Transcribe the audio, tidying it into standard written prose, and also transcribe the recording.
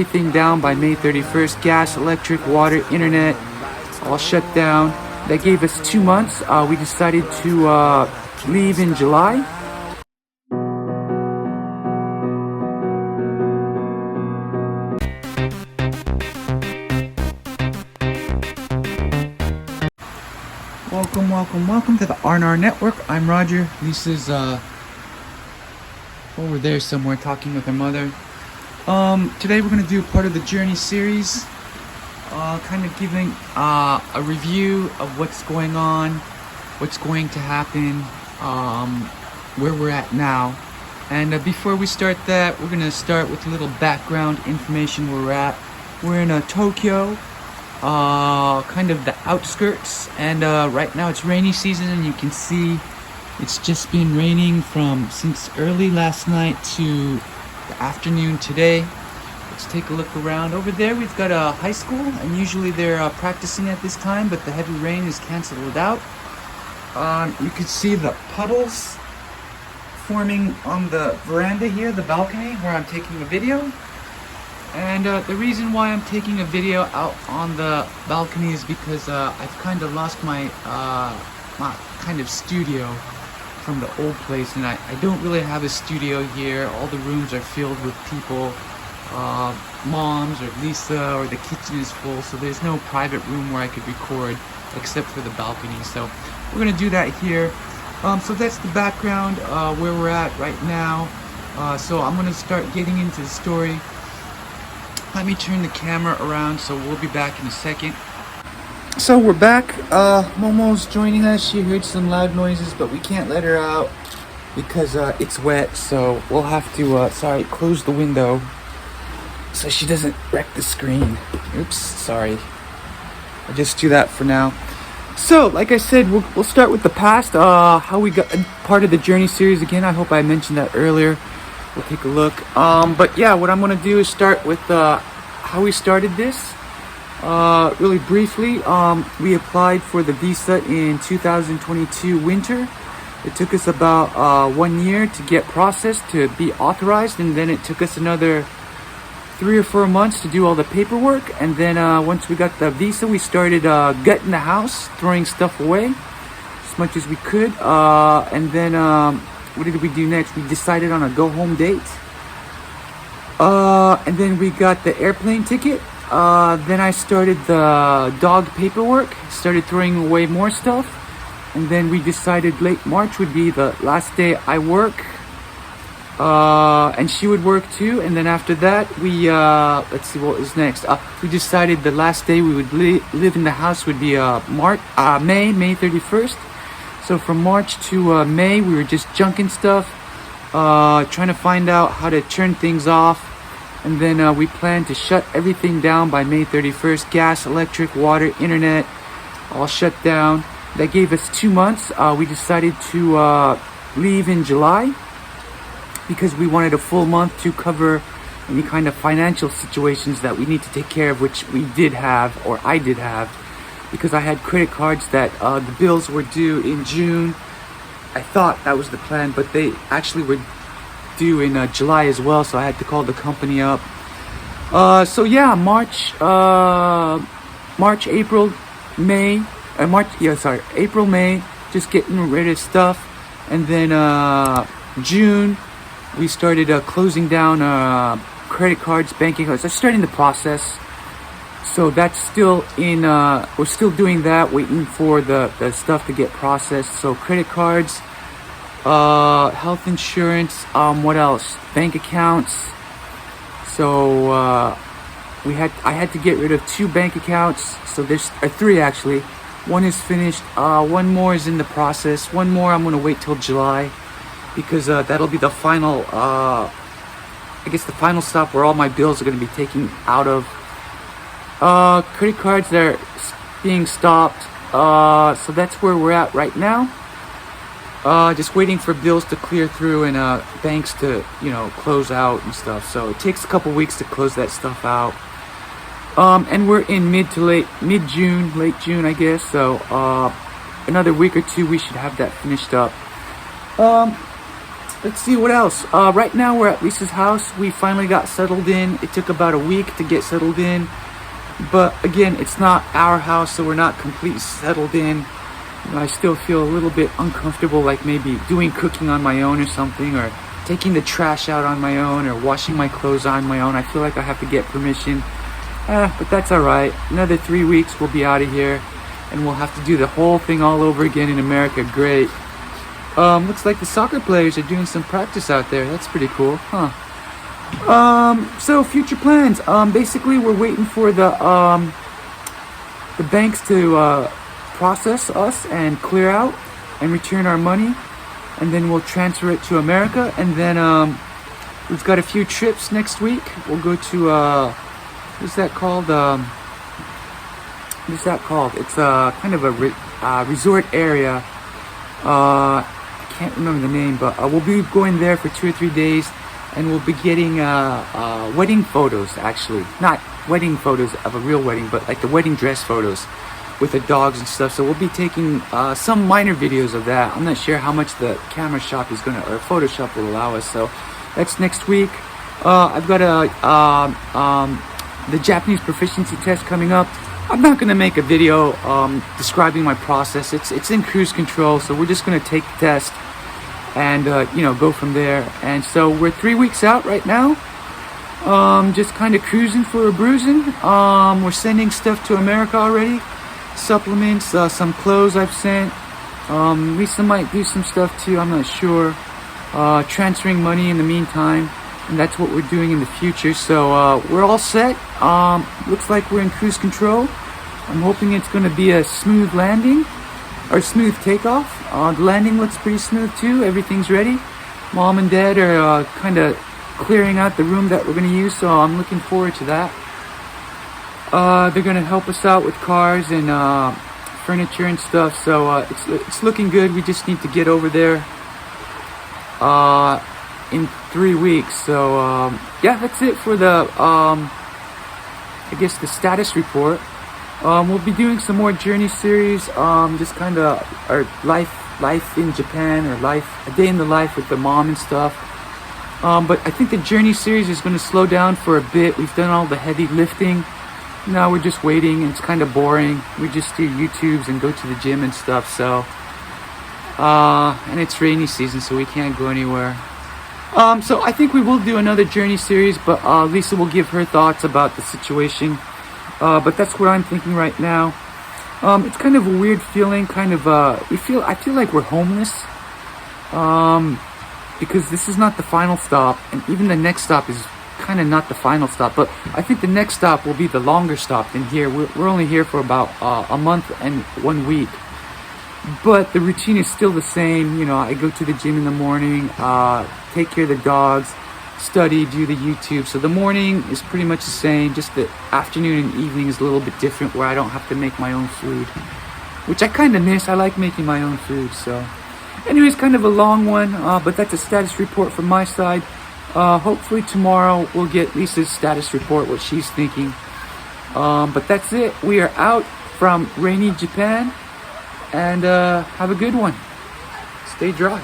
everything down by May 31st. Gas, electric, water, internet, all shut down. That gave us 2 months. We decided to leave in July. Welcome to the R&R Network. I'm Roger. Lisa's over there somewhere talking with her mother. Today we're going to do part of the Journey series, kind of giving a review of what's going on, what's going to happen, where we're at now. And before we start that, we're going to start with a little background information where we're at. We're in Tokyo, kind of the outskirts, and right now it's rainy season, and you can see it's just been raining since early last night to the afternoon today. Let's take a look around. Over there we've got a high school, and usually they're practicing at this time, but the heavy rain has canceled it out. You can see the puddles forming on the veranda here, the balcony where I'm taking a video. And the reason why I'm taking a video out on the balcony is because I've kind of lost my kind of studio from the old place, and I don't really have a studio here. All the rooms are filled with people, moms or Lisa, or the kitchen is full, so there's no private room where I could record except for the balcony. So we're gonna do that here. So that's the background, where we're at right now. So I'm gonna start getting into the story. Let me turn the camera around, so we'll be back in a second. So we're back. Momo's joining us. She heard some loud noises, but we can't let her out because it's wet, so we'll have to close the window so she doesn't wreck the screen. Oops, sorry. I'll just do that for now. So, like I said, we'll start with the past, how we got part of the Journey series again. I hope I mentioned that earlier. We'll take a look. But yeah, what I'm going to do is start with how we started this. Really briefly, we applied for the visa in 2022 winter. It took us about 1 year to get processed, to be authorized, and then it took us another 3 or 4 months to do all the paperwork. And then once we got the visa, we started gutting the house, throwing stuff away as much as we could. And then what did we do next? We decided on a go-home date. And then we got the airplane ticket. Then I started the dog paperwork, started throwing away more stuff. And then we decided late March would be the last day I work. And she would work too. And then after that, we, let's see what was next. We decided the last day we would live in the house would be May 31st. So from March to May, we were just junking stuff, trying to find out how to turn things off. And then we planned to shut everything down by May 31st. Gas, electric, water, internet, all shut down. That gave us 2 months. We decided to leave in July because we wanted a full month to cover any kind of financial situations that we need to take care of, which we did have, or I did have, because I had credit cards that the bills were due in June. I thought that was the plan, but they actually were due in July as well, so I had to call the company up. So yeah, April, May, just getting rid of stuff. And then June, we started closing down credit cards, banking cards. That's starting the process. So that's still in, we're still doing that, waiting for the stuff to get processed. So credit cards, health insurance, what else? Bank accounts. So I had to get rid of 2 bank accounts. So there's 3 actually. One is finished. 1 more is in the process. 1 more I'm gonna wait till July because that'll be the final. I guess the final stop where all my bills are gonna be taken out of. Credit cards that are being stopped. So that's where we're at right now. Just waiting for bills to clear through and banks to, close out and stuff. So it takes a couple weeks to close that stuff out. And we're in late June, I guess. So another week or 2, we should have that finished up. let's see what else. Right now we're at Lisa's house. We finally got settled in. It took about a week to get settled in. But again, it's not our house, so we're not completely settled in. I still feel a little bit uncomfortable, like maybe doing cooking on my own or something, or taking the trash out on my own, or washing my clothes on my own. I feel like I have to get permission. But that's alright. Another 3 weeks we'll be out of here, and we'll have to do the whole thing all over again in America. Great. Looks like the soccer players are doing some practice out there. That's pretty cool, huh? So future plans. Basically we're waiting for the banks to process us and clear out and return our money, and then we'll transfer it to America. And then we've got a few trips next week. We'll go to what's that called? What's that called? It's kind of a resort area. I can't remember the name, but we'll be going there for 2 or 3 days, and we'll be getting wedding photos. Actually, not wedding photos of a real wedding, but like the wedding dress photos with the dogs and stuff. So we'll be taking some minor videos of that. I'm not sure how much the camera shop is gonna, or Photoshop will allow us. So that's next week. I've got the Japanese proficiency test coming up. I'm not gonna make a video describing my process. It's in cruise control, so we're just gonna take the test and go from there. And so we're 3 weeks out right now. Just kind of cruising for a bruising. We're sending stuff to America already. Supplements, some clothes I've sent. Lisa might do some stuff too, I'm not sure. Transferring money in the meantime, and that's what we're doing in the future. So we're all set. Looks like we're in cruise control. I'm hoping it's going to be a smooth landing or smooth takeoff. The landing looks pretty smooth too. Everything's ready. Mom and Dad are kind of clearing out the room that we're going to use, so I'm looking forward to that. They're going to help us out with cars and furniture and stuff, so it's looking good. We just need to get over there in 3 weeks. So yeah, that's it for the I guess the status report. We'll be doing some more journey series, just kind of our life in Japan, or a day in the life with the mom and stuff. But I think the journey series is going to slow down for a bit. We've done all the heavy lifting. Now we're just waiting, and it's kind of boring. We just do YouTubes and go to the gym and stuff. So and it's rainy season, so we can't go anywhere. So I think we will do another journey series, but Lisa will give her thoughts about the situation. But that's what I'm thinking right now. It's kind of a weird feeling, I feel like we're homeless. Because this is not the final stop, and even the next stop is kind of not the final stop. But I think the next stop will be the longer stop than here. We're only here for about a month and 1 week. But the routine is still the same. I go to the gym in the morning, take care of the dogs, study, do the YouTube. So the morning is pretty much the same, just the afternoon and evening is a little bit different, where I don't have to make my own food, which I kind of miss. I like making my own food. So anyways, kind of a long one, but that's a status report from my side. Hopefully tomorrow we'll get Lisa's status report, what she's thinking. But that's it. We are out from rainy Japan, and have a good one. Stay dry.